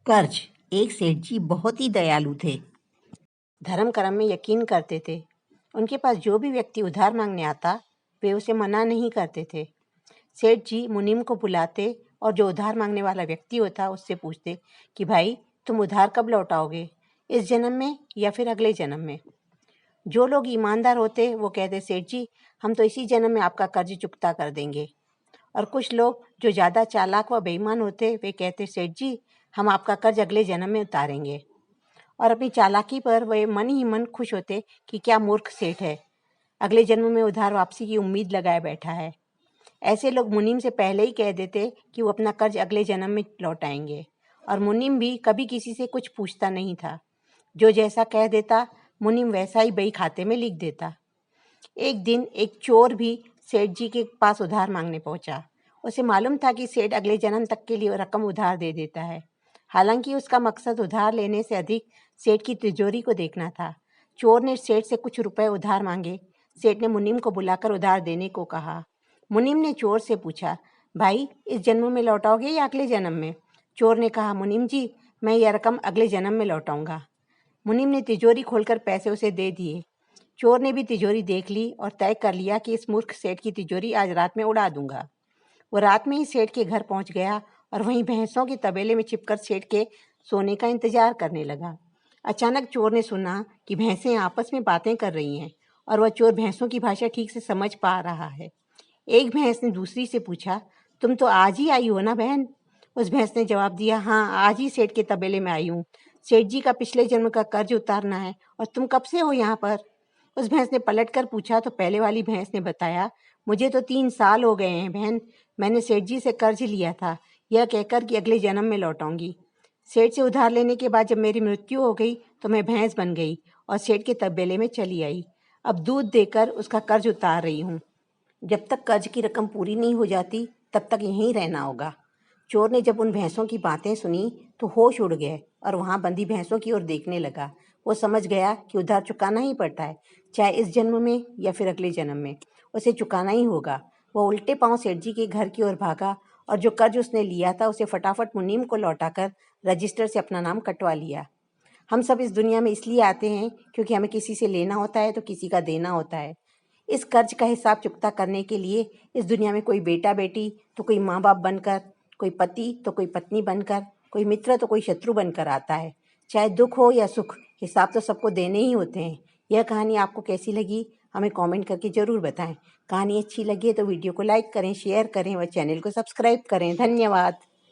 कर्ज। एक सेठ जी बहुत ही दयालु थे। धर्म कर्म में यकीन करते थे। उनके पास जो भी व्यक्ति उधार मांगने आता वे उसे मना नहीं करते थे। सेठ जी मुनीम को बुलाते और जो उधार मांगने वाला व्यक्ति होता उससे पूछते कि भाई तुम उधार कब लौटाओगे, इस जन्म में या फिर अगले जन्म में। जो लोग ईमानदार होते वो कहते सेठ जी हम तो इसी जन्म में आपका कर्ज चुकता कर देंगे। और कुछ लोग जो ज़्यादा चालाक व बेईमान होते वे कहते सेठ जी हम आपका कर्ज अगले जन्म में उतारेंगे। और अपनी चालाकी पर वे मन ही मन खुश होते कि क्या मूर्ख सेठ है, अगले जन्म में उधार वापसी की उम्मीद लगाए बैठा है। ऐसे लोग मुनीम से पहले ही कह देते कि वो अपना कर्ज अगले जन्म में लौटाएंगे। और मुनीम भी कभी किसी से कुछ पूछता नहीं था। जो जैसा कह देता मुनीम वैसा ही बही खाते में लिख देता। एक दिन एक चोर भी सेठ जी के पास उधार मांगने पहुंचा। उसे मालूम था कि सेठ अगले जन्म तक के लिए रकम उधार दे देता है। हालांकि उसका मकसद उधार लेने से अधिक सेठ की तिजोरी को देखना था। चोर ने सेठ से कुछ रुपए उधार मांगे। सेठ ने मुनीम को बुलाकर उधार देने को कहा। मुनीम ने चोर से पूछा, भाई इस जन्म में लौटाओगे या अगले जन्म में? चोर ने कहा, मुनीम जी मैं यह रकम अगले जन्म में लौटाऊंगा। मुनीम ने तिजोरी खोलकर पैसे उसे दे दिए। चोर ने भी तिजोरी देख ली और तय कर लिया कि इस मूर्ख सेठ की तिजोरी आज रात में उड़ा दूंगा। वो रात में ही सेठ के घर पहुंच गया और वहीं भैंसों के तबेले में छिपकर सेठ के सोने का इंतजार करने लगा। अचानक चोर ने सुना कि भैंसें आपस में बातें कर रही हैं और वह चोर भैंसों की भाषा ठीक से समझ पा रहा है। एक भैंस ने दूसरी से पूछा, तुम तो आज ही आई हो ना बहन? उस भैंस ने जवाब दिया, हाँ आज ही सेठ के तबेले में आई हूँ। सेठ जी का पिछले जन्म का कर्ज उतारना है। और तुम कब से हो यहाँ पर? उस भैंस ने पलट कर पूछा तो पहले वाली भैंस ने बताया, मुझे तो 3 साल हो गए हैं बहन। मैंने सेठ जी से कर्ज लिया था, यह कहकर कि अगले जन्म में लौटाऊंगी। सेठ से उधार लेने के बाद जब मेरी मृत्यु हो गई तो मैं भैंस बन गई और सेठ के तबेले में चली आई। अब दूध देकर उसका कर्ज उतार रही हूँ। जब तक कर्ज की रकम पूरी नहीं हो जाती तब तक यहीं रहना होगा। चोर ने जब उन भैंसों की बातें सुनी तो होश उड़ गए और वहां बंधी भैंसों की ओर देखने लगा। वो समझ गया कि उधार चुकाना ही पड़ता है, चाहे इस जन्म में या फिर अगले जन्म में उसे चुकाना ही होगा। वो उल्टे पांव सेठ जी के घर की ओर भागा और जो कर्ज उसने लिया था उसे फटाफट मुनीम को लौटाकर रजिस्टर से अपना नाम कटवा लिया। हम सब इस दुनिया में इसलिए आते हैं क्योंकि हमें किसी से लेना होता है तो किसी का देना होता है। इस कर्ज का हिसाब चुकता करने के लिए इस दुनिया में कोई बेटा बेटी तो कोई माँ बाप बनकर, कोई पति तो कोई पत्नी बनकर, कोई मित्र तो कोई शत्रु बनकर आता है। चाहे दुख हो या सुख, हिसाब तो सबको देने ही होते हैं। यह कहानी आपको कैसी लगी हमें कमेंट करके ज़रूर बताएं। कहानी अच्छी लगी तो वीडियो को लाइक करें, शेयर करें व चैनल को सब्सक्राइब करें। धन्यवाद।